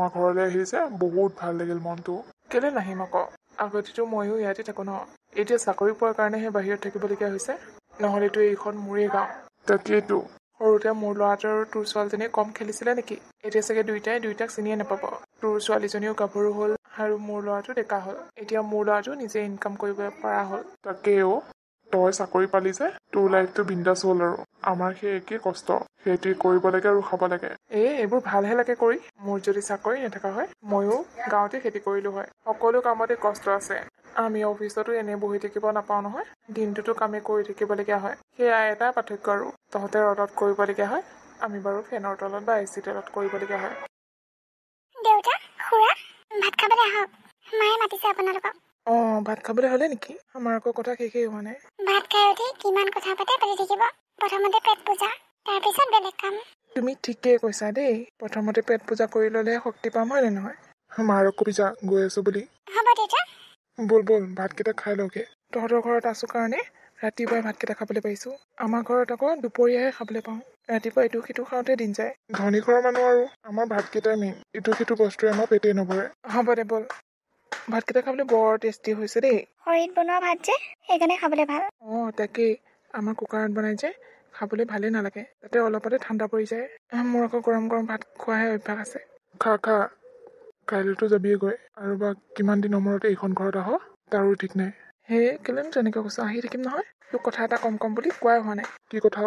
আমাৰ ঘৰলৈ আহিছে বহুত ভাল লাগিল মনটো কেলে নাহিম আকৌ আগতেতো ময়ো ইয়াতে থাকো ন এতিয়া চাকৰি পোৱাৰ কাৰণেহে বাহিৰত থাকিবলগীয়া হৈছে নহ'লেতো এইখন মোৰেই গাঁও তাকেইতো সৰুতে মোৰ ল'ৰাটো আৰু তোৰ ছোৱালীজনীয়ে কম খেলিছিলে নেকি এতিয়া চাগে দুইটাক চিনিয়ে নাপাব তোৰ ছোৱালীজনীও গাভৰু হ'ল আৰু মোৰ ল'ৰাটো ডেকা হ'ল এতিয়া মোৰ ল'ৰাটো নিজে ইনকাম কৰিব পৰা হ'ল তাকেও তই চাকৰি পালি যে তোৰ লাইফটো বিন্দাছ হ'ল আৰু আমাৰ সেই একেই কষ্ট খেতি কৰিব লাগে আৰু খাব লাগে এইবোৰ ভালহে লাগে কৰি মোৰ যদি চাকৰি নাথাকা হয় ময়ো গাঁৱতে খেতি কৰিলো হয় সকলো কামতে কষ্ট আছে আমি অফিচতো এনে বহি থাকিব নাপাওঁ নহয় দিনটোতো কামে কৰি থাকিবলগীয়া হয় সেয়া এটা পাৰ্থক্য আৰু তহঁতে ৰ'দত কৰিবলগীয়া হয় আমি বাৰু ফেনৰ তলত বা এচি তলত কৰিবলগীয়া হয় দেউতা খুৰা ভাত খাবলৈ আহক মায়ে মাতিছে আপোনালোকক ভাত খাবলৈ হ'লে নেকি আমাৰ আকৌ কথা শেষেই হোৱা নাই ভাত খাই উঠি কিমান কথা পাতি থাকিব প্ৰথমতে পেট পূজা তাৰপিছত বেলেগ কাম তুমি ঠিকেই কৈছা দেই প্ৰথমতে পেট পূজা কৰি ল'লেহে শক্তি পাম হয় নে নহয় মাৰক কবি যা গৈ আছো বুলি হ'ব দেউতা বল ভাতকেইটা খাই লওঁগে তহঁতৰ ঘৰত আছো কাৰণে ৰাতিপুৱাই ভাতকেইটা খাবলৈ পাইছো আমাৰ ঘৰত আকৌ দুপৰীয়াহে খাবলৈ পাওঁ ৰাতিপুৱা ইটো সিটো খাওঁতে দিন যায় ধনী ঘৰৰ মানুহ আৰু আমাৰ ভাতকেইটাই মেইন ইটো সিটো বস্তুৱে আমাৰ পেটেই নভৰে হ'ব দে বল ভাতকেইটা খাবলৈ বৰ টেষ্টি হৈছে দেই খৰিত বনোৱা ভাত যে সেইকাৰণে খাবলৈ ভাল তাকেই আমাৰ কুকাৰত বনাই যে খাবলৈ ভালেই নালাগে তাতে অলপতে ঠাণ্ডা পৰি যায় মোৰ আকৌ গৰম গৰম ভাত খোৱাহে অভ্যাস আছে খা কাইলৈতো যাবিয়েগৈ আৰু বা কিমান দিনৰ মূৰত এইখন ঘৰত আহ তাৰো ঠিক নাই সেই কেলেনো তেনেকৈ কৈছো আহি থাকিম নহয় তোক কথা এটা কম বুলি কোৱাই হোৱা নাই কি কথা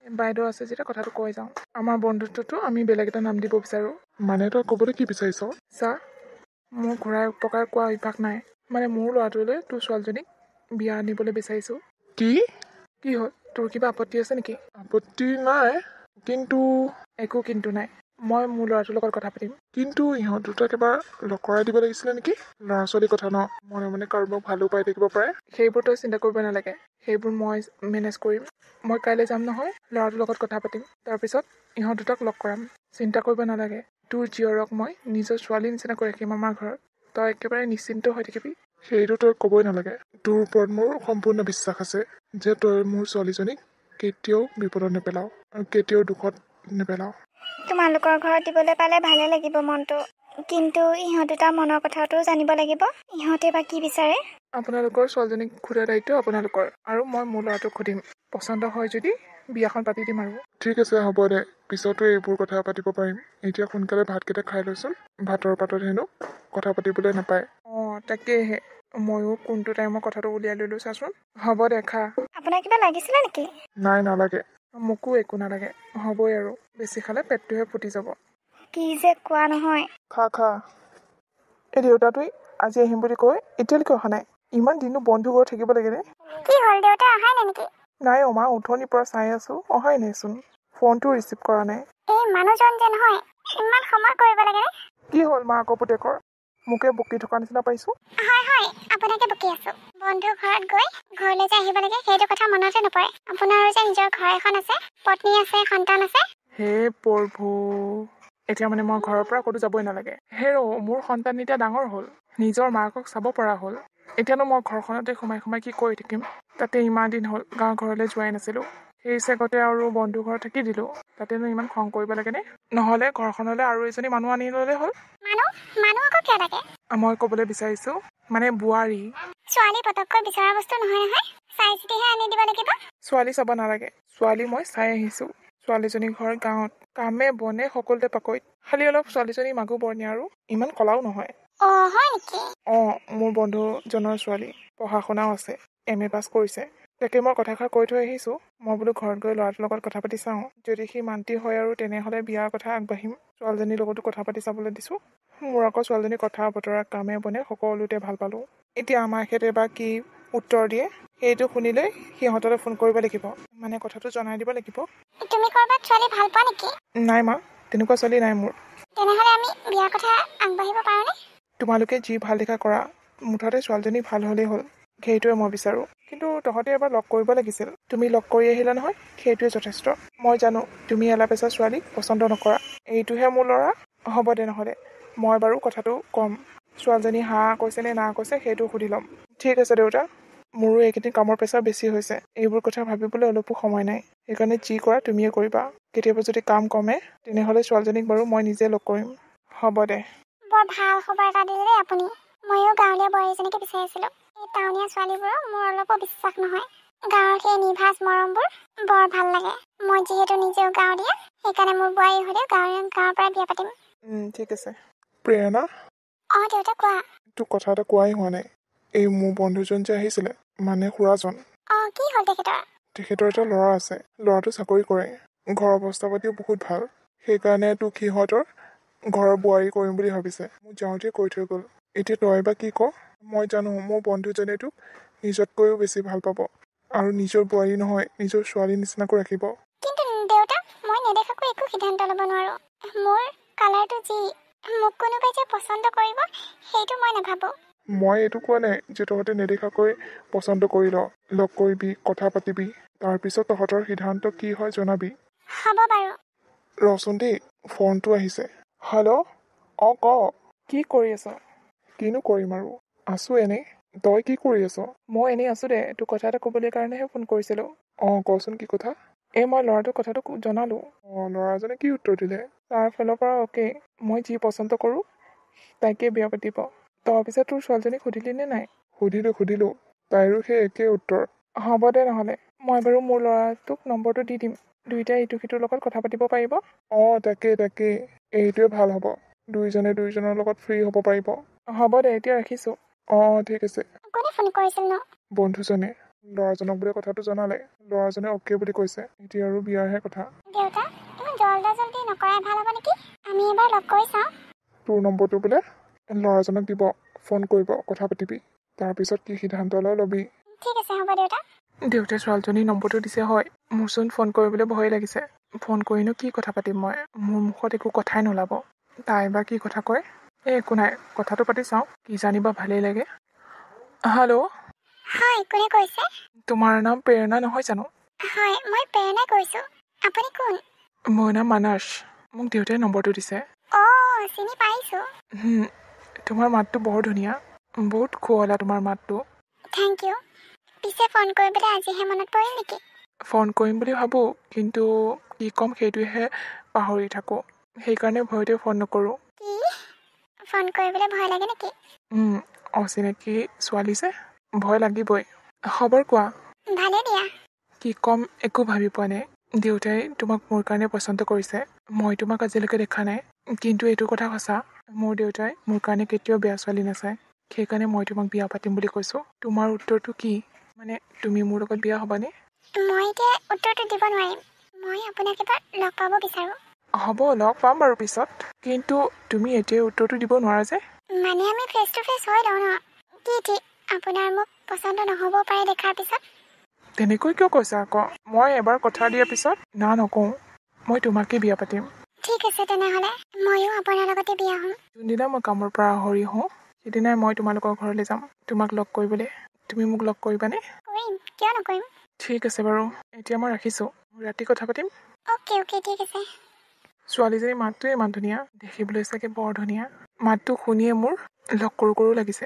বাইদেউ আছে যেতিয়া কথাটো কৈ যাওঁ আমাৰ বন্ধুত্বটো আমি বেলেগ এটা নাম দিব বিচাৰো মানে তই ক'বলৈ কি বিচাৰিছ চা মোৰ ঘূৰাই উপকাৰ কোৱা অভ্যাস নাই মানে মোৰ ল'ৰাটোলৈ তোৰ ছোৱালীজনীক বিয়া আনিবলৈ বিচাৰিছো কি হ'ল তোৰ কিবা আপত্তি আছে নেকি আপত্তি নাই কিন্তু একো কিন্তু নাই মই মোৰ ল'ৰাটোৰ লগত কথা পাতিম কিন্তু ইহঁত দুটাক এবাৰ লগ কৰাই দিব লাগিছিলে নেকি ল'ৰা ছোৱালীৰ কথা ন মনে কাৰোবাক ভালো পাই থাকিব পাৰে সেইবোৰ তই চিন্তা কৰিব নালাগে সেইবোৰ মই মেনেজ কৰিম মই কাইলৈ যাম নহয় ল'ৰাটোৰ লগত কথা পাতিম তাৰপিছত ইহঁত দুটাক লগ কৰাম চিন্তা কৰিব নালাগে তোৰ জীয়ৰক মই নিজৰ ছোৱালী নিচিনাকৈ ৰাখিম আমাৰ ঘৰত তই একেবাৰে নিশ্চিন্ত হৈ থাকিবি সেইটো তই ক'বই নালাগে তোৰ ওপৰত মোৰ সম্পূৰ্ণ বিশ্বাস আছে যে তই মোৰ ছোৱালীজনীক কেতিয়াও বিপদত নেপেলাও আৰু কেতিয়াও দুখত নেপেলাও তোমালোকৰ ঘৰত দিবলৈ পালে ভালে লাগিব মনটো কিন্তু ইহঁত দুটা মনৰ কথাটো জানিব লাগিব ইহঁতে বা কি বিচাৰে আপোনালোকৰ ছোৱালীজনীক সোধা দায়িত্ব আপোনালোকৰ আৰু মই মোৰ ল'ৰাটোক সুধিম পচন্দ হয় যদি বিয়াখন পাতি দিম আৰু ঠিক আছে হ'ব দে পিছতো এইবোৰ কথা পাতিব পাৰিম এতিয়া সোনকালে ভাতকেইটা খাই লৈচোন ভাতৰ পাতত হেনো কথা পাতিবলৈ নাপায় তাকেহে ময়ো কোনটো টাইমৰ কথাটো উলিয়াই ললো চাচোন হ'ব দে খা আপোনাৰ কিবা লাগিছিলে নেকি নাই নালাগে মোকো একো নালাগে হ'বই আৰু বেছি খালে পেটটোহে ফুটি যাব কি যে কোৱা নহয় খা এই দেউতাটোৱে আজি আহিম বুলি কৈ এতিয়ালৈকে অহা নাই ইমান দিনো বন্ধু ঘৰত থাকিব লাগে নে কি হ'ল দেউতা অহাই নাই নেকি নাই মা উঠনিৰ পৰা চাই আছো অহাই নাইচোন ফোনটো ৰিচিভ কৰা নাই এই মানুহজন যে নহয় ইমান সময় কৰিব লাগে নে কি হ'ল মা আকৌ পুতেকৰ মোকে বকি থকা নিচিনা পাইছো হয় আপোনাকে বকি আছো বন্ধু ঘৰত গৈ ঘৰলৈ যে আহিব লাগে সেইটো কথা মনতে নপৰে আপোনাৰো যে নিজৰ ঘৰ এখন আছে পত্নী আছে সন্তান আছে হে প্ৰভু এতিয়া মানে মই ঘৰৰ পৰা ক'তো যাবই নালাগে মোৰ সন্তান এতিয়া ডাঙৰ হ'ল নিজৰ মাকক চাব পৰা হ'ল এতিয়ানো মই ঘৰখনতে সোমাই কি কৰি থাকিম তাতে ইমান দিন হ'ল গাঁও ঘৰলৈ যোৱাই নাছিলো সেই চেগতে আৰু বন্ধু ঘৰত থাকি দিলো তাতেনো ইমান খং কৰিব লাগেনে নহ'লে ঘৰখনলৈ আৰু এজনী মানুহ আনি ল'লে হ'ল মানুহ আকৌ কিয় লাগে মই ক'বলৈ বিচাৰিছো মানে বোৱাৰী ছোৱালী পতককৈ বিচৰা বস্তু নহয় চাই চিতিহে আনি দিব লাগিব ছোৱালী চাব নালাগে ছোৱালী মই চাই আহিছো ছোৱালীজনী ঘৰ গাঁৱত কামে বনে সকলোতে পাকৈত খালি অলপ ছোৱালীজনী মাগো বৰ্ণীয়া আৰু ইমান কলাও নহয় হয় নেকি মোৰ বন্ধুজনৰ ছোৱালী পঢ়া শুনাও আছে MA পাছ কৰিছে তাকে মই কথাষাৰ কৈ থৈ আহিছো মই বোলো ঘৰত গৈ ল'ৰাটোৰ লগত কথা পাতি চাওঁ যদি সি মান্তি হয় আৰু তেনেহ'লে বিয়াৰ কথা আগবাঢ়িম ছোৱালীজনীৰ লগতো কথা পাতি চাবলৈ দিছো মোৰ আকৌ ছোৱালীজনীৰ কথা বতৰা কামে বনে সকলোতে ভাল পালো এতিয়া আমাৰ এখেতে বা কি উত্তৰ দিয়ে সেইটো শুনিলৈ সিহঁতলৈ ফোন কৰিব লাগিব মানে কথাটো জনাই দিব লাগিব তুমি কৰবাত ছোৱালী ভাল পোৱা নেকি নাই মা তেনেকুৱা ছোৱালী নাই মোৰ তেনেহ'লে আমি বিয়াৰ কথা আগবাঢ়িব পাৰোঁনে তোমালোকে যি ভাল দেখা কৰা মুঠতে ছোৱালীজনী ভাল হ'লেই হ'ল সেইটোৱে মই বিচাৰো কিন্তু তহঁতে এবাৰ লগ কৰিব লাগিছিল তুমি লগ কৰি আহিলা নহয় সেইটোৱে যথেষ্ট মই জানো তুমি এলাপেচা ছোৱালীক পচন্দ নকৰা এইটোহে মোৰ ল'ৰা হ'ব দে নহ'লে মই বাৰু কথাটো ক'ম ছোৱালীজনী হা কৈছে নে না কৈছে সেইটো সুধি ল'ম ঠিক আছে দেউতা মোৰো এইকেইদিন কামৰ প্ৰেছাৰ বেছি হৈছে এইবোৰ কথা ভাবিবলৈ অলপো সময় নাই সেইকাৰণে যি কৰা তুমিয়ে কৰিবা কেতিয়াবা যদি কাম কমে তেনেহ'লে ছোৱালীজনীক বাৰু মই নিজে লগ কৰিম হ'ব দে। বৰ ভাল খবৰ এটা দিলে দেই আপুনি। ময়ো গাঁৱলীয়া বোৱাৰী এজনীকে বিচাৰিছিলোঁ। এই টাউনীয়া ছোৱালীবোৰৰ মোৰ অলপো বিশ্বাস নহয়। গাঁৱৰ সেই নিভাঁজ মৰমবোৰ বৰ ভাল লাগে। মই যিহেতু নিজেও গাঁৱলীয়া, সেইকাৰণে মোৰ বোৱাৰী হ'লেও গাঁৱৰ পৰা বিয়া পাতিম। ঠিক আছে। প্ৰেৰণা, অঁ দেউতা কোৱা। তোক কথা এটা কোৱাই হোৱা নাই। এই মোৰ বন্ধুজন যে আহিছিলে, মানে খুৰাজন, অঁ কি হ'ল তেখেতৰ? তেখেতৰ এটা ল'ৰা আছে। ল'ৰাটো চাকৰি কৰে। ঘৰৰ অৱস্থা পাতিও বহুত ভাল। সেইকাৰণে তোক সিহঁতৰ ঘৰৰ বোৱাৰী কৰিম বুলি ভাবিছে। মোক যাওঁতে কৈ থৈ গ'ল। এতিয়া তই বা কি ক? মই জানো মোৰ বন্ধুজনে তোক নিজতকৈও বেছি ভাল পাব আৰু নিজৰ বোৱাৰী নহয়, নিজৰ ছোৱালী নিচিনাকৈ ৰাখিব। কিন্তু দেউতা, মই নেদেখাকৈ একো সিদ্ধান্ত ল'ব নোৱাৰোঁ। মোৰ কালাৰটো যি, মোক কোনোবাই যে পচন্দ কৰিব সেইটো মই নাভাবোঁ। মই এইটো কোৱা নাই যে তহঁতে নেদেখাকৈ পচন্দ কৰি লগ কৰিবি, কথা পাতিবি, তাৰপিছত তহঁতৰ সিদ্ধান্ত কি হয় জনাবি। হ'ব বাৰু। ৰচোন দেই, ফোনটো আহিছে। হেল্ল', অঁ ক। কি কৰি আছ? কিনো কৰিম আৰু, আছোঁ এনেই। তই কি কৰি আছ? মই এনেই আছোঁ দে। তোৰ কথা এটা ক'বলৈ কাৰণেহে ফোন কৰিছিলোঁ। অঁ কচোন, কি কথা? এই মই ল'ৰাটোক কথাটো জনালোঁ। অঁ, ল'ৰাজনে কি উত্তৰ দিলে? তাৰ ফালৰ পৰা অ'কে, মই যি পচন্দ কৰোঁ তাইকে বিয়া পাতিব। তই পিছে তোৰ ছোৱালীজনীক সুধিলি নে নাই? সুধিলোঁ। তাইৰো সেই একেই উত্তৰ। হ'ব দে নহ'লে, মই বাৰু মোৰ ল'ৰাটোক নম্বৰটো দি দিম। দুয়োটাই ইটো সিটোৰ লগত কথা পাতিব পাৰিব। অঁ তাকেই, এইটোৱে ভাল হ'ব। দুইজনে দুইজনৰ লগত ফ্ৰী হ'ব পাৰিব। হ'ব দে, এতিয়া ৰাখিছোঁ। অঁ ঠিক আছে। কোনে ফোন কৰিছিল ন? বন্ধুজনে। ল'ৰাজনক বোলে কথাটো জনালে। ল'ৰাজনে অ'কে বুলি কৈছে। এতিয়া আৰু বিয়াৰহে কথা। দেউতা, ইমান জল্দি নকৰাই ভাল হ'ব নেকি? আমি এবাৰ লগ কৰি চাওঁ। তোৰ নম্বৰটো বোলে ল'ৰাজনক দিব, ফোন কৰিব, কথা পাতিবি। তাৰপিছত কি সিদ্ধান্ত লয় ল'বি। ঠিক আছে, হ'ব দেউতা। দেউতাই ছোৱালীজনীৰ নম্বৰটো দিছে হয়। মোৰচোন ফোন কৰিবলৈ ভয় লাগিছে। ফোন কৰিনো কি কথা পাতিম মই? মোৰ মুখত একো কথাই নোলাব। তাই বা কি কথা কয়? একো নাই, কথাটো পাতি চাওঁ, কি জানিবা ভালেই লাগে। হেল্ল', হয়, কোনে কৈছে? তোমাৰ নাম প্ৰেৰণা নহয় জানো? হয়, মই প্ৰেৰণাই কৈছোঁ। আপুনি কোন? মোৰ নাম মানস। মোক দেউতাই নম্বৰটো দিছে। অঁ, চিনি পাইছোঁ। তোমাৰ মাতটো বৰ ধুনীয়া। বহুত শুৱলা তোমাৰ মাতটো। Thank U. পিছে ফোন কৰিবলৈ আজিহে মনত পৰিল নেকি? ফোন কৰিম বুলি ভাবোঁ, কিন্তু কি ক'ম সেইটোহে পাহৰি থাকোঁ। সেইকাৰণে ভয়তে ফোন নকৰোঁ। কি? ফোন কৰিবলৈ ভয় লাগে নেকি? অচিনাকি ছোৱালী যে, ভয় লাগিবই। খবৰ কোৱা? ভালে দিয়া। কি ক'ম একো ভাবি পোৱা নাই। দেউতাই তোমাক মোৰ কাৰণে পচন্দ কৰিছে। মই তোমাক আজিলৈকে দেখা নাই, কিন্তু এইটো কথা সঁচা, মোৰ দেউতাই মোৰ কাৰণে কেতিয়াও বেয়া ছোৱালী নাচায়। সেইকাৰণে মই তোমাক বিয়া পাতিম বুলি কৈছোঁ। তোমাৰ উত্তৰটো কি? মানে তুমি মোৰ লগত বিয়া হ'বানে? মই এতিয়া উত্তৰটো দিব নোৱাৰিম। মই আপোনাক এবাৰ লগ পাব বিচাৰোঁ। হ'ব, লগ পাম বাৰু পিছত। কিন্তু তুমি এতিয়াই উত্তৰটো দিব নোৱাৰা যে? মানে আমি ফেচ টু ফেচ হৈ লওঁ ন। কি ঠিক, আপোনাৰ মোক পচন্দ নহ'বও পাৰে দেখাৰ পিছত। তেনেকৈ কিয় কৈছা আকৌ? মই এবাৰ কথা দিয়াৰ পিছত না নকওঁ। মই তোমাকেই বিয়া পাতিম। ঠিক আছে তেনেহ'লে, ময়ো আপোনাৰ লগতে বিয়া হ'ম। যোনদিনা মই কামৰ পৰা আহৰি হওঁ, সেইদিনাই মই তোমালোকৰ ঘৰলৈ যাম তোমাক লগ কৰিবলৈ। তুমি মোক লগ কৰিবানে? কৰিম, কিয় নকৰিম। ঠিক আছে বাৰু, এতিয়া মই ৰাখিছোঁ। ৰাতি কথা পাতিম। অ'কে, ঠিক আছে। ছোৱালীজনীৰ মাতটোৱে ইমান ধুনীয়া, দেখিবলৈ চাগে বৰ ধুনীয়া। মাতটো শুনিয়ে মোৰ লগ কৰো লাগিছে।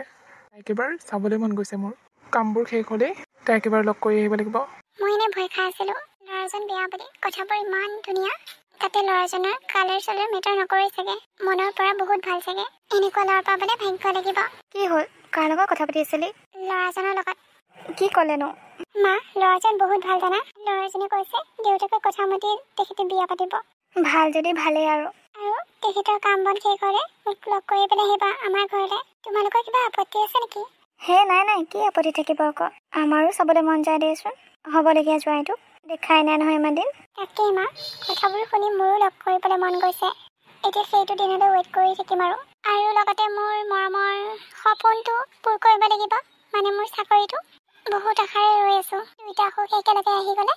তাইক এবাৰ চাবলৈ মন গৈছে মোৰ। কামবোৰ শেষ হ'লেই তাইক এবাৰ লগ কৰি আহিব লাগিব। মই এনেই ভয় খাই আছিলোঁ, ল'ৰাজন বেয়া বুলি। কথাবোৰ ইমান ধুনীয়া। তাতে ল'ৰাজনৰ কালাৰ চালাৰ মেটাৰ নকৰে চাগে। মনৰ পৰা বহুত ভাল চাগে। এনেকুৱা ল'ৰা পাবলৈ ভাগ্য লাগিব। কি হ'ল, কাৰ লগত কথা পাতি আছিলি? ল'ৰাজনৰ লগত। কি ক'লেনো? মা, ল'ৰাজন বহুত ভাল জানা। ল'ৰাজনে কৈছে দেউতাকে কথা মতে তেখেতে বিয়া পাতিব। ভাল যদি ভালেই আৰু তেখেতৰ কাম বন শেষ হ'লে মোক লগ কৰি পেলাই আহিবা আমাৰ ঘৰলৈ। তোমালোকৰ কিবা আপত্তি আছে নেকি? হে নাই, কি আপত্তি থাকিব আকৌ। আমাৰো চাবলৈ মন যায় দেচোন। হ'বলগীয়া জোৱাইটো দেখাই নাই নহয় ইমান দিন। তাকেই মা, কথাবোৰ শুনি মোৰো লগ কৰিবলৈ মন গৈছে। এতিয়া সেইটো দিনলৈ ৱেইট কৰি থাকিম আৰু লগতে মোৰ মৰমৰ সপোনটো পূৰ কৰিব লাগিব, মানে মোৰ চাকৰিটো। বহুত আশাৰে ৰৈ আছোঁ। দুইটা সুখ একেলগে আহি গ'লে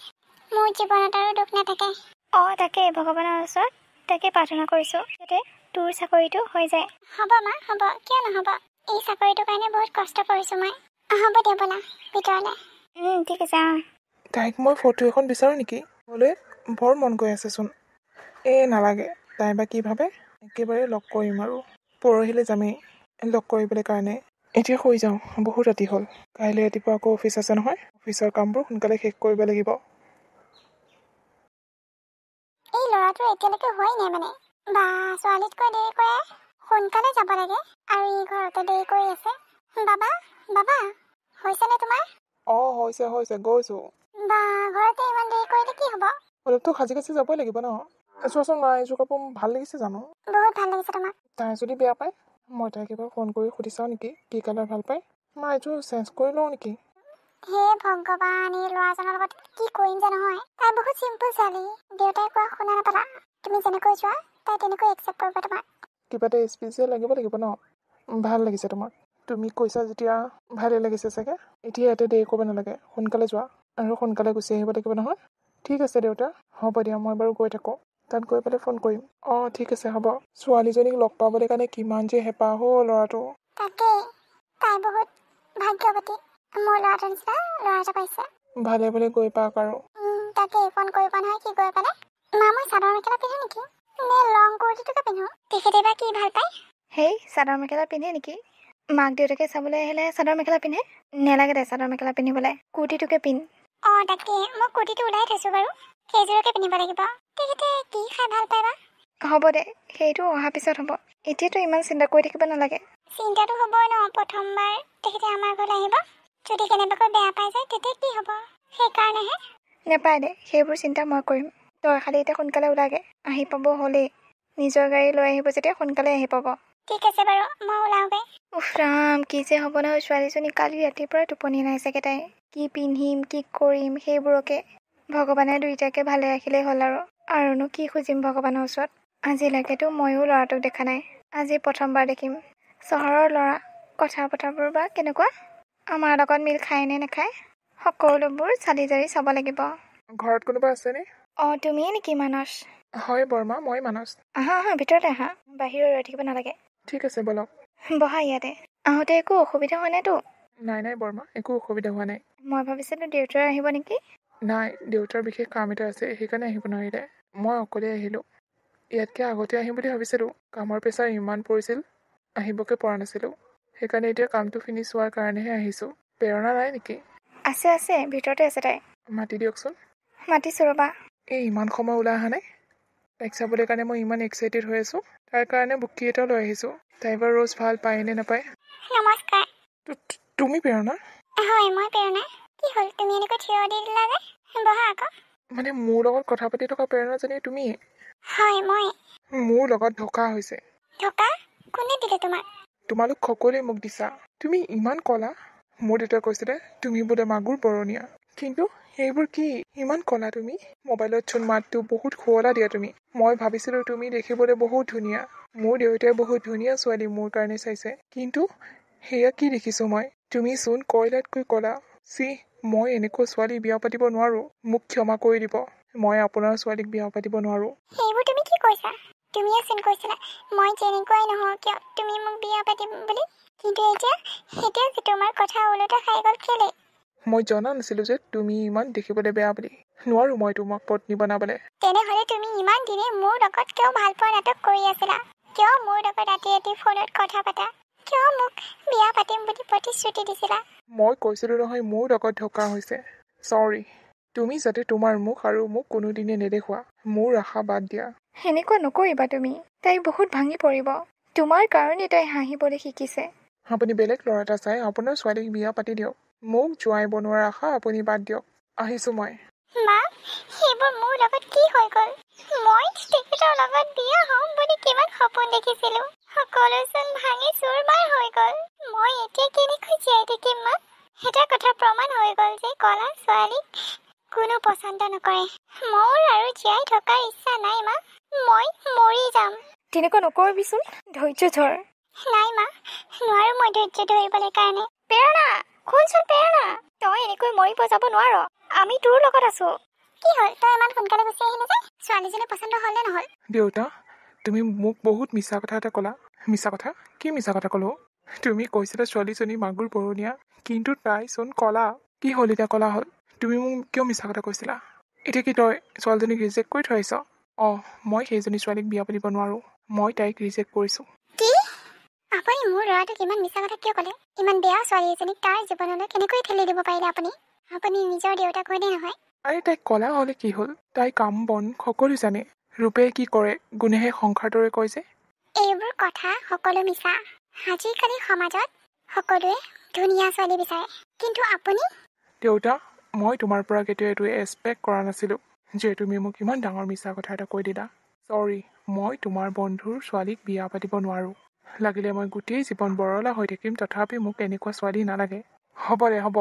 মোৰ জীৱনত আৰু দুখ নাথাকে। অঁ, তাকে ভগৱানৰ ওচৰত তাকে প্ৰাৰ্থনা কৰিছোঁ যাতে তোৰ চাকৰিটো হৈ যায়। হ'ব মা, হ'ব, কিয় নহ'ব। এই চাকৰিটোৰ কাৰণে বহুত কষ্ট কৰিছোঁ মই। হ'ব দিয়া, ব'লা ভিতৰলৈ। ঠিক আছে। তাইক মই ফটো এখন বিচাৰোঁ নেকি? ক'লৈ বৰ মন গৈ আছেচোন। নালাগে, তাই বা কি ভাবে। একেবাৰে লগ কৰিম আৰু পৰহিলৈ যামেই লগ কৰিবলৈ কাৰণে। এতিয়া শুই যাওঁ, বহুত ৰাতি হ'ল। কাইলৈ ৰাতিপুৱা আকৌ অফিচ আছে নহয়। অফিচৰ কামবোৰ সোনকালে শেষ কৰিব লাগিব। এই ল'ৰাটোৰ এতিয়ালৈকে হোৱাই নাই মানে। বা ছোৱালীতকৈ দেৰি কৰে সোনকালে যাব লাগে আৰু ই ঘৰতে দেৰি কৰি আছে বাবা বাবা হৈছেনে তোমাৰ হৈছে গৈছো বা ঘৰতে ইমান দেৰি কৰিলে কি হ'ব অলপতো সাজি কাচি যাবই লাগিব ন চোৱাচোন মা এইযোৰ কাপোৰ ভাল লাগিছে জানো বহুত ভাল লাগিছে তোমাক তাই যদি বেয়া পায় মই তাইক এবাৰ ফোন কৰি সুধি চাওঁ নেকি কি কালাৰ ভাল পায় মা এইযোৰ চেঞ্জ কৰি লওঁ নেকি হে ভগৱান এই ল'ৰাজনৰ লগত কি কৰিম যে নহয় তাই বহুত চিম্পুল ছোৱালী দেউতাই কোৱা শুনা নাপালা তুমি যেনেকৈ যোৱা তাই তেনেকৈ একচেপ্ট কৰিব তোমাক কিবা এটা স্পেচিয়েল লাগিব ন ভাল লাগিছে তোমাক তুমি কৈছা যেতিয়া ভালেই লাগিছে চাগে এতিয়া ইয়াতে দেৰি কৰিব নালাগে সোনকালে যোৱা আৰু সোনকালে গুচি আহিব লাগিব নহয় ঠিক আছে দেউতা হ'ব দিয়া মই বাৰু গৈ থাকোঁ তাত গৈ পেলাই ফোন কৰিম ঠিক আছে হ'ব ছোৱালীজনীক লগ পাবলৈ কাৰণে কিমান যে হেঁপাহ হ'ল ল'ৰাটো তাকে তাই বহুত ভাগ্যৱতী মোৰ ল'ৰাটোৰ নিচিনা ল'ৰা এটা পাইছে ভালে ভালে গৈ পাওক আৰু তাকে ফোন কৰিব নহয় কি গৈ পেলাই মা মই চাদৰ মেখেলা পিন্ধো নেকি নে লং কুৰ্তিটোকে পিন্ধো তেখেতে বা কি ভাল পায় হেই চাদৰ মেখেলা পিন্ধে নেকি মাক দেউতাকে চাবলৈ আহিলে চাদৰ মেখেলা পিন্ধে নেলাগে দে চাদৰ মেখেলা পিন্ধিবলৈ কুৰ্তিটোকে পিন্ধ তাকে মই কুৰ্তিটো ওলাই থৈছোঁ বাৰু সেইযোৰকে পিন্ধিব লাগিব তেখেতে কি খাই ভাল পায় বা হ'ব দে সেইটো অহাৰ পিছত হ'ব এতিয়াতো ইমান চিন্তা কৰি থাকিব নালাগে চিন্তাটো হ'বই ন প্ৰথমবাৰ তেখেতে আমাৰ ঘৰলৈ আহিব যদি কেনেবাকৈ বেয়া পাই যায় তেতিয়া কি হ'ব সেইকাৰণেহে নেপায় দে সেইবোৰ চিন্তা মই কৰিম তই খালি এতিয়া সোনকালে ওলাগে আহি পাব হ'লেই নিজৰ গাড়ী লৈ আহিব যেতিয়া সোনকালে আহি পাব ঠিক আছে বাৰু মই ওলাওঁগৈ উফ ৰাম কি যে হ'ব নহয় ছোৱালীজনী কালি ৰাতিৰ পৰা টোপনি নাই চাগে তাই কি পিন্ধিম কি কৰিম সেইবোৰকে ভগৱানে দুইটাকে ভালে ৰাখিলেই হ'ল আৰুনো কি খুজিম ভগৱানৰ ওচৰত আজিলৈকেতো ময়ো ল'ৰাটোক দেখা নাই আজি প্ৰথমবাৰ দেখিম চহৰৰ ল'ৰা কথা বতৰাবোৰ বা কেনেকুৱা আমাৰ লগত মিল খায় নে নাখায় সকলোবোৰ চালি জাৰি চাব লাগিব ঘৰত কোনোবা আছেনে তুমিয়ে নেকি মানস হয় বৰ্মা মই মানস আহা ভিতৰতে আহা বাহিৰত ৰৈ থাকিব নালাগে ঠিক আছে বলক বহা ইয়াতে আহোঁতে একো অসুবিধা হোৱা নাইতো নাই বৰ্মা একো অসুবিধা হোৱা নাই মই ভাবিছিলোঁ দেউতাই আহিব নেকি নাই দেউতাৰ বিশেষ কাম এটা আছে সেইকাৰণে আহিব নোৱাৰিলে মই অকলে আহিলোঁ ইয়াতকৈ আগতে আহিম বুলি ভাবিছিলোঁ কামৰ প্ৰেছাৰ ইমান পৰিছিল আহিবকৈ পৰা নাছিলোঁ সেইকাৰণে এতিয়া কামটো ফিনিছ হোৱাৰ কাৰণেহে আহিছোঁ প্ৰেৰণা নাই নেকি আছে ভিতৰতে আছে তাই মাতি দিয়কচোন মাতিছোঁ ৰ'বা এই ইমান সময় ওলাই অহা নাই তাইক চাবলৈ কাৰণে মই ইমান এক্সাইটেড হৈ আছোঁ তাৰ কাৰণে বুকি এটাও লৈ আহিছোঁ তাই বাৰু ৰ'জ ভাল পায় নে নাপায় নমস্কাৰ তুমি প্ৰেৰণা হয় মই প্ৰেৰণা কি হ'ল তুমি এনেকৈ থিয় দি দিলা যে বহা আকৌ মানে মোৰ লগত কথা পাতি থকা প্ৰেৰণাজনী তুমি হয় মই মোৰ লগত ধোকা হৈছে ধোকা কোনে দিলে তোমাক তোমালোক সকলোৱে মোক দিছা তুমি ইমান ক'লা মোৰ দেউতাই কৈছিলে তুমি বোলে মাগুৰ বৰণীয়া কিন্তু সেইবোৰ কি ইমান ক'লা তুমি মোবাইলত চোন মাতটো বহুত শুৱলা দিয়া তুমি মই ভাবিছিলোঁ তুমি দেখিবলৈ বহুত ধুনীয়া মোৰ দেউতাই বহুত ধুনীয়া ছোৱালী মোৰ কাৰণে চাইছে কিন্তু সেয়া কি দেখিছোঁ মই তুমি চোন কয়লাতকৈ ক'লা মই এনেকৈ ছোৱালী বিয়া পাতিব নোৱাৰোঁ মোক ক্ষমা কৰি দিব মই আপোনাৰ ছোৱালীক বিয়া পাতিব নোৱাৰোঁ সেইবোৰ তুমি কি কৈছা তুমিয়ে চোন কৈছিলা মই যেনেকুৱাই নহওঁ কিয় তুমি মোক বিয়া পাতিম বুলি কিন্তু এতিয়া যে তোমাৰ কথা ওলোটা খাই গ'ল কেলে মই জনা নাছিলোঁ যে তুমি ইমান দেখিবলৈ বেয়া বুলি নোৱাৰোঁ মই তোমাক পত্নী বনাবলৈ তেনেহ'লে তুমি ইমান দিনে মোৰ লগত কিয় ভাল পোৱা নাটক কৰি আছিলা কিয় মোৰ লগত ৰাতি ফোনত কথা পাতা কিয় মোক বিয়া পাতিম বুলি প্ৰতিশ্ৰুতি দিছিলা মই কৈছিলোঁ নহয় মোৰ লগত ধোকা হৈছে চৰি তুমি যাতে তোমাৰ মুখ আৰু মোক কোনোদিনে নেদেখুৱা মোৰ আশা বাদ দিয়া সেনেকুৱা নকৰিবা তুমি তাই বহুত ভাঙি পৰিব তোমাৰ কাৰণে তাই হাঁহিবলৈ শিকিছে আপুনি বেলেগ ল'ৰা এটা চাই আপোনাৰ ছোৱালীক বিয়া পাতি দিয়ক মোক জোৱাই বনোৱাৰ আশা আপুনি বাদ দিয়ক আহিছোঁ মই মা সেইবোৰ মোৰ লগত কি হৈ গ'ল মই তেখেতৰ লগত বিয়া হ'ম বুলি কিমান সপোন দেখিছিলোঁ সকলোচোন ভাঙি চুৰমাৰ হৈ গ'ল মই এতিয়া কেনেকৈ জীয়াই থাকিম মা এটা কথা প্ৰমাণ হৈ গ'ল যে ক'লা ছোৱালীক কোনো পচন্দ নকৰে মোৰ আৰু জীয়াই থকাৰ ইচ্ছা নাই মা মই মৰি যাম তেনেকুৱা নকৰিবিচোন ধৈৰ্য ধৰ নাই মা নোৱাৰো মই ধৈৰ্য ধৰিবলৈ কাৰণে প্ৰেৰণা শুনচোন প্ৰেৰণা তই এনেকৈ মৰিব যাব নোৱাৰ আমি তোৰ লগত আছো কি হ'ল তই ইমান সোনকালে গুচি আহিলি যে ছোৱালীজনী পচন্দ হ'ল নে নহ'ল দেউতা তুমি মোক বহুত মিছা কথা এটা ক'লা মিছা কথা কি মিছা কথা ক'লো তুমি কৈছিলা ছোৱালীজনী মাগুৰ বৰণীয়া কিন্তু তাইচোন ক'লা কি হ'ল এতিয়া ক'লা হ'ল তুমি মোক কিয় মিছা কথা কৈছিলা এতিয়া কি তই ছোৱালীজনীক ৰিজেক্ট কৰি থৈ আহিছ মই সেইজনী ছোৱালীক বিয়া পাতিব নোৱাৰোঁ মই তাইক ৰিজেক্ট কৰিছোঁ কি আপুনি মোৰ ল'ৰাটোক ইমান মিছা কথা কিয় ক'লে ইমান বেয়া ছোৱালী এজনীক তাৰ জীৱনলৈ কেনেকৈ ঠেলি দিব পাৰিলে আপুনি নিজৰ দেউতাক হয়নে নহয় আৰে তাই ক'লা হ'লে কি হ'ল তাই কাম বন সকলো জানে ৰূপে কি কৰে গুণেহে সংসাৰ দৰে কয় যে এইবোৰ কথা সকলো মিছা আজিকালি সমাজত সকলোৱে ধুনীয়া ছোৱালী বিচাৰে কিন্তু আপুনি দেউতা মই তোমাৰ পৰা কেতিয়াও এইটো এক্সপেক্ট কৰা নাছিলোঁ যে তুমি মোক ইমান ডাঙৰ মিছা কথা এটা কৈ দিলা চৰি মই তোমাৰ বন্ধুৰ ছোৱালীক বিয়া পাতিব নোৱাৰোঁ লাগিলে মই গোটেই জীৱন বৰলা হৈ থাকিম তথাপি মোক এনেকুৱা ছোৱালী নালাগে হ'ব দে হ'ব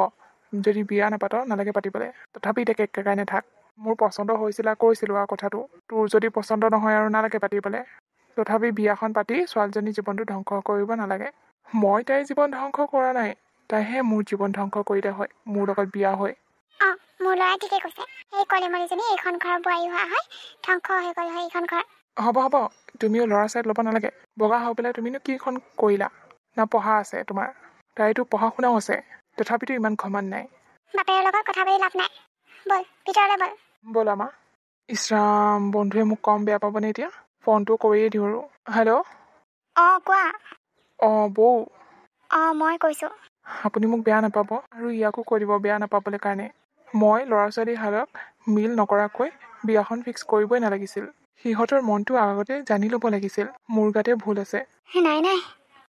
যদি বিয়া নাপাত নালাগে পাতিবলৈ তথাপি এতিয়া কেক কেকাই নাথাক মোৰ পচন্দ হৈছিলে কৈছিলোঁ আৰু কথাটো তোৰ যদি পচন্দ নহয় আৰু নালাগে পাতিবলৈ তথাপি বিয়াখন পাতি ছোৱালীজনীৰ জীৱনটো ধ্বংস কৰিব নালাগে মই তাইৰ জীৱন ধ্বংস কৰা নাই তাইহে মোৰ জীৱন ধ্বংস কৰিলে হয় মোৰ লগত বিয়া হৈ অঁ মোৰ ল'ৰাই ঠিকে কৈছে সেই কলিমলীজনী এইখন ঘৰৰ বোৱাৰী হোৱা হয় ধ্বংস হৈ গ'ল হয় এইখন ঘৰ হ'ব হ'ব তুমিও ল'ৰা ছাইড ল'ব নালাগে বগা হৈ পেলাই তুমিনো কিখন কৰিলা না পঢ়া আছে তোমাৰ তাইতো পঢ়া শুনাও আছে তথাপিতো ইমান ঘমান নাই বাপেৰৰ লগত কথা পাতি লাভ নাই ব'ল ভিতৰলৈ ব'ল ব'লা মা ইছৰাম বন্ধুৱে মোক কম বেয়া পাবনে এতিয়া ফোনটো কৰিয়ে দিওঁ আৰু হেল্ল' অঁ কোৱা অঁ বৌ অঁ মই কৈছোঁ আপুনি মোক বেয়া নাপাব আৰু ইয়াকো কৈ দিব বেয়া নাপাবলৈ কাৰণে মই ল'ৰা ছোৱালী হালক মিল নকৰাকৈ বিয়াখন ফিক্স কৰিবই নালাগিছিল সিহঁতৰ মনটো আগতে জানি ল'ব লাগিছিল মোৰ গাতে ভুল আছে নাই নাই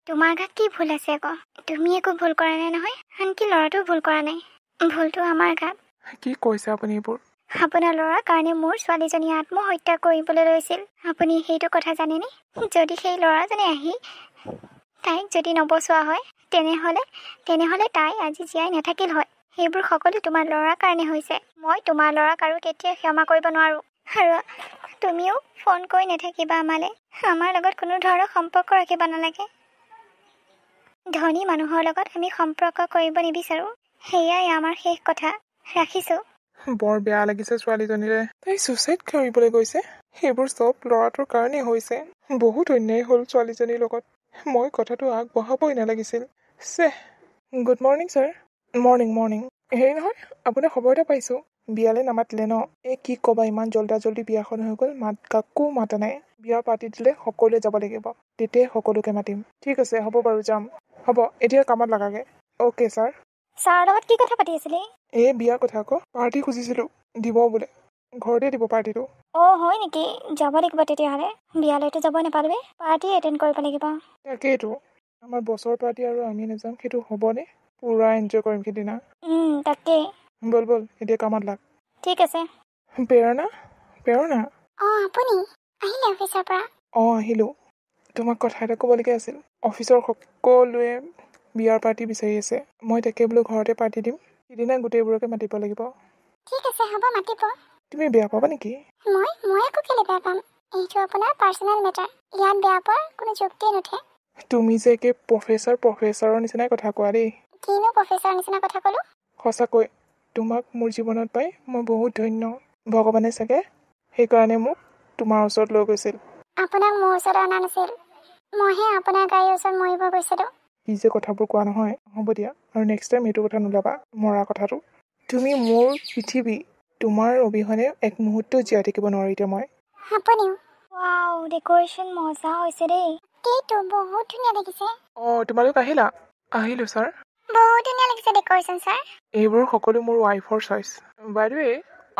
তোমাৰ গাত কি ভুল আছে আকৌ তুমি একো ভুল কৰা নাই নহয় আনকি ল'ৰাটোও ভুল কৰা নাই ভুলটো আমাৰ গাত কি কৈছে আপুনি এইবোৰ আপোনাৰ ল'ৰাৰ কাৰণে মোৰ ছোৱালীজনীয়ে আত্মহত্যা কৰিবলৈ লৈছিল আপুনি সেইটো কথা জানেনে যদি সেই ল'ৰাজনে আহি তাইক যদি নবচোৱা হয় তেনেহ'লে তাই আজি জীয়াই নাথাকিল হয় সেইবোৰ সকলো তোমাৰ ল'ৰাৰ কাৰণে হৈছে মই তোমাৰ ল'ৰাক আৰু কেতিয়াও ক্ষমা কৰিব নোৱাৰোঁ আৰু তুমিও ফোন কৰি নাথাকিবা আমালৈ আমাৰ লগত কোনো ধৰণৰ সম্পৰ্ক ৰাখিব নালাগে ধনী মানুহৰ লগত আমি সম্পৰ্ক কৰিব নিবিচাৰোঁ সেয়াই আমাৰ শেষ কথা ৰাখিছোঁ বৰ বেয়া লাগিছে ছোৱালীজনীৰে তাই ছুইচাইড কৰিবলৈ গৈছে সেইবোৰ চব ল'ৰাটোৰ কাৰণেই হৈছে বহুত অন্যায় হ'ল ছোৱালীজনীৰ লগত মই কথাটো আগবঢ়াবই নালাগিছিল চেহ গুড মৰ্ণিং ছাৰ মৰ্ণিং হেৰি নহয় আপোনাৰ খবৰ এটা পাইছোঁ বিয়ালৈ নামাতিলে ন এই কি ক'বা ইমান জল্দি বিয়াখন হৈ গ'ল কাকো মাতা নাই বিয়া পাতি দিলে সকলোৱে যাব লাগিব তেতিয়াই সকলোকে মাতিম ঠিক আছে হ'ব বাৰু যাম হ'ব এতিয়া কামত লাগাগে অ'কে ছাৰ ছাৰৰ লগত কি কথা পাতি আছিলি এই বিয়াৰ কথা আকৌ পাৰ্টি খুজিছিলোঁ দিব বোলে ঘৰতে দিব পাৰ্টিটো অঁ হয় নেকি যাব লাগিব তেতিয়াহ'লে বিয়ালৈতো যাব নাপালোৱে পাৰ্টি এটেণ্ড কৰিব লাগিব তাকেইতো আমাৰ বছৰ পাৰ্টি আৰু আমি নাযাম সেইটো হ'বনে পুৰা এনজয় কৰিম সেইদিনা তাকেই বল এতিয়া কামত লাগ ঠিক আছে প্ৰেৰণা অঁ আপুনি আহিলে অফিচৰ পৰা অঁ আহিলোঁ তোমাক কথা এটা ক'বলগীয়া আছিল অফিচৰ সকলোৱে বিয়াৰ পাৰ্টি বিচাৰি আছে মই তাকে বোলো ঘৰতে পাৰ্টি দিম সিদিনা গোটেইবোৰকে মাতিব লাগিব ঠিক আছে হ'ব মাতিব তুমি বেয়া পাবা নেকি মই একো কেলে বেয়া পাম এইটো আপোনাৰ পাৰ্চনেল মেটাৰ ইয়াত বেয়া পোৱাৰ কোনো যুক্তিয়ে নুঠে তুমি যে একে প্ৰফেচাৰৰ নিচিনাই কথা কোৱা দেই কিনো প্ৰফেচাৰৰ নিচিনা কথা ক'লো সঁচাকৈ তোমাক মোৰ জীৱনত পাই মই বহুত ধন্য ভগৱানে চাগে সেইকাৰণে মোক তোমাৰ ওচৰত লৈ গৈছিল আপোনাক মোৰ ওচৰত অনা নাছিল মইহে আপোনাৰ গাড়ীৰ ওচৰত মৰিব গৈছিলোঁ কি যে কথাবোৰ কোৱা নহয় হ'ব দিয়া আৰু নেক্সট টাইম এইটো কথা নোলাবা মৰা কথাটো তুমি মোৰ পৃথিৱী তোমাৰ অবিহনে এক মুহূৰ্ত জীয়াই থাকিব নোৱাৰো এতিয়া মই আপুনিও ৱাও ডেক'ৰেশ্যন মজা হৈছে দেই এইটো বহুত ধুনীয়া দেখিছে অঁ তোমালোক আহিলোঁ ছাৰ বহুত ধুনীয়া লাগিছে ডেক'ৰেশ্যন ছাৰ এইবোৰ সকলো মোৰ ৱাইফৰ চইচ বাই দ্য ৱে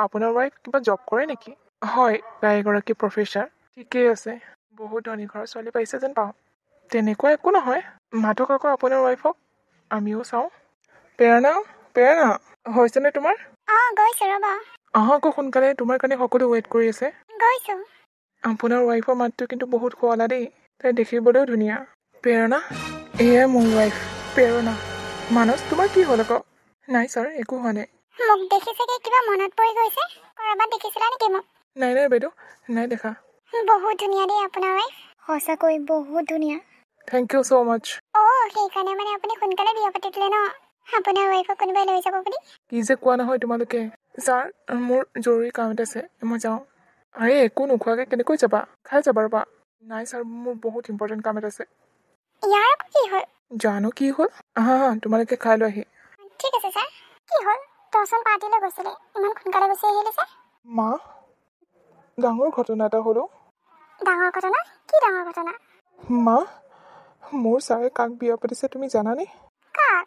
আপোনাৰ ৱাইফ কিবা জব কৰে নেকি হয় তাই এগৰাকী প্ৰফেচাৰ ঠিকেই আছে বহুত ধনী ঘৰৰ ছোৱালী পাইছে যেন পাওঁ তেনেকুৱা একো নহয় মাতক আকৌ আপোনাৰ ৱাইফক আমিও চাওঁ প্ৰেৰণা হৈছেনে তোমাৰ অঁ গৈছোঁ ৰ'ব আহা আকৌ সোনকালে তোমাৰ কাৰণে সকলো ৱেইট কৰি আছে গৈছোঁ আপোনাৰ ৱাইফৰ মাতটো কিন্তু বহুত শুৱলা দেই তাই দেখিবলৈও ধুনীয়া প্ৰেৰণা এয়াই মোৰ ৱাইফ প্ৰেৰণা মানস তোমাৰ কি হ'ল আকৌ নাই ছাৰ একো হোৱা নাই মোক দেখি চাগে কিবা মনত পৰি গৈছে ক'ৰবাত দেখিছিলা নেকি মোক নাই বাইদেউ নাই দেখা বহুত ধুনীয়া দেই আপোনাৰ ৱাইফ সঁচাকৈ বহুত ধুনীয়া থেংক ইউ ছ' মাছ অঁ সেইকাৰণে মানে আপুনি সোনকালে বিয়া পাতি দিলে ন আপোনাৰ ৱাইফক কোনোবাই লৈ যাব বুলি কি যে কোৱা নহয় তোমালোকে ছাৰ মোৰ জৰুৰী কাম এটা আছে মই যাওঁ আৰে একো নোখোৱাকৈ কেনেকৈ যাবা খাই যাবা ৰ'বা নাই ছাৰ মোৰ বহুত ইম্পৰ্টেণ্ট কাম এটা আছে ইয়াৰ আকৌ কি হ'ল জানো কি হ'ল হা তোমালোকে খাই লৈ আহি ঠিক আছে ছাৰ কি হ'ল তচোন পাৰ্টিলৈ গৈছিলে ইমান সোনকালে গুচি আহিলে ছাৰ মা ডাঙৰ ঘটনা এটা হ'লো ডাঙৰ ঘটনা কি ডাঙৰ ঘটনা মা মোৰ ছাৰে কাক বিয়া পাতিছে তুমি জানানে কাক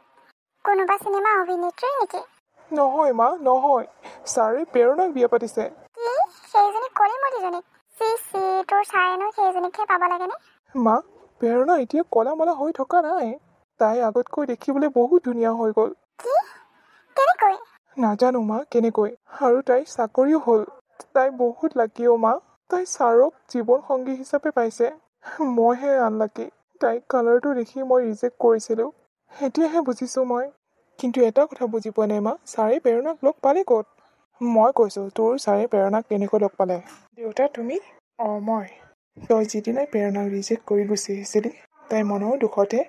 কোনোবা চিনেমা অভিনেত্ৰী নেকি নহয় মা নহয় ছাৰে প্ৰেৰণাক বিয়া পাতিছে কি সেইজনী কলিমলীজনীক চি চি তোৰ ছাৰেনো সেইজনীকহে পাব লাগেনে? মা, প্ৰেৰণা এতিয়া কলা মলা হৈ থকা নাই। তাই আগতকৈ দেখিবলৈ বহুত ধুনীয়া হৈ গ'ল। কি? কেনেকৈ? নাজানো মা কেনেকৈ। আৰু তাইৰ চাকৰিও হ'ল। তাই বহুত লাকি অ' মা। তাই ছাৰক জীৱন সংগী হিচাপে পাইছে। মইহে আনলাকি। তাইক কালাৰটো দেখি মই ৰিজেক্ট কৰিছিলোঁ। এতিয়াহে বুজিছোঁ মই। কিন্তু এটা কথা বুজি পোৱা নাই মা, ছাৰে প্ৰেৰণাক লগ পালে ক'ত? মই কৈছোঁ, তোৰ ছাৰে প্ৰেৰণাক কেনেকৈ লগ পালে? দেউতা তুমি? মই। তই যিদিনাই প্ৰেৰণাক ৰিজেক্ট কৰি গুচি আহিছিলি, তাই মনৰ দুখতে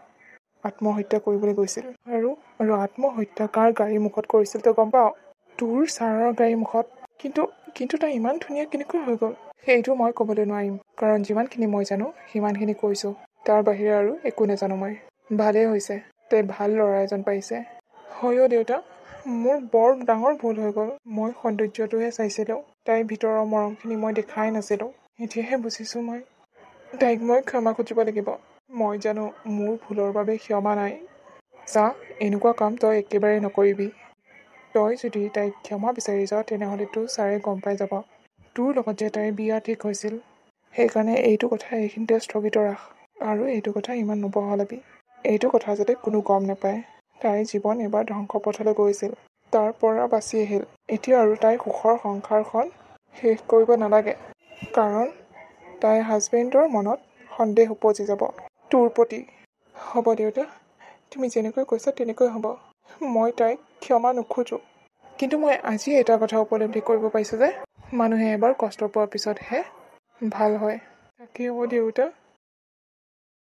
আত্মহত্যা কৰিবলৈ গৈছিল। আৰু আত্মহত্যা কাৰ গাড়ীৰ মুখত কৰিছিল তই গম পাৱ? তোৰ ছাৰৰ গাড়ীৰ মুখত। কিন্তু তাই ইমান ধুনীয়া কেনেকৈ হৈ গ'ল? সেইটো মই ক'বলৈ নোৱাৰিম, কাৰণ যিমানখিনি মই জানো সিমানখিনি কৈছোঁ। তাৰ বাহিৰে আৰু একো নাজানো মই। ভালেই হৈছে, তাই ভাল ল'ৰা এজন পাইছে। হয় অ' দেউতা, মোৰ বৰ ডাঙৰ ভুল হৈ গ'ল। মই সৌন্দৰ্যটোহে চাইছিলোঁ। তাইৰ ভিতৰৰ মৰমখিনি মই দেখাই নাছিলোঁ। এতিয়াহে বুজিছোঁ মই। তাইক মই ক্ষমা খুজিব লাগিব। মই জানো মোৰ ভুলৰ বাবে ক্ষমা নাই। চা, এনেকুৱা কাম তই একেবাৰে নকৰিবি। তই যদি তাইক ক্ষমা বিচাৰি যাৱ তেনেহ'লে তোৰ ছাৰে গম পাই যাব। তোৰ লগত যে তাইৰ বিয়া ঠিক হৈছিল। সেইকাৰণে এইটো কথা এইখিনিতে স্থগিত ৰাখ। আৰু এইটো কথা ইমান নবহলাবি। এইটো কথা যাতে কোনো গম নাপায়। তাইৰ জীৱন এবাৰ ধ্বংস পথলৈ গৈছিল। তাৰ পৰা বাচি আহিল। এতিয়া আৰু তাইৰ সুখৰ সংসাৰখন শেষ কৰিব নালাগে। কাৰণ তাইৰ হাজবেণ্ডৰ মনত সন্দেহ উপজি যাব তোৰ প্ৰতি। হ'ব দেউতা, তুমি যেনেকৈ কৈছা তেনেকৈ হ'ব। মই তাইক ক্ষমা নোখোজোঁ। কিন্তু মই আজি এটা কথা উপলব্ধি কৰিব পাৰিছোঁ যে মানুহে এবাৰ কষ্ট পোৱাৰ পিছতহে ভাল হয়। তাকে হ'ব দেউতা।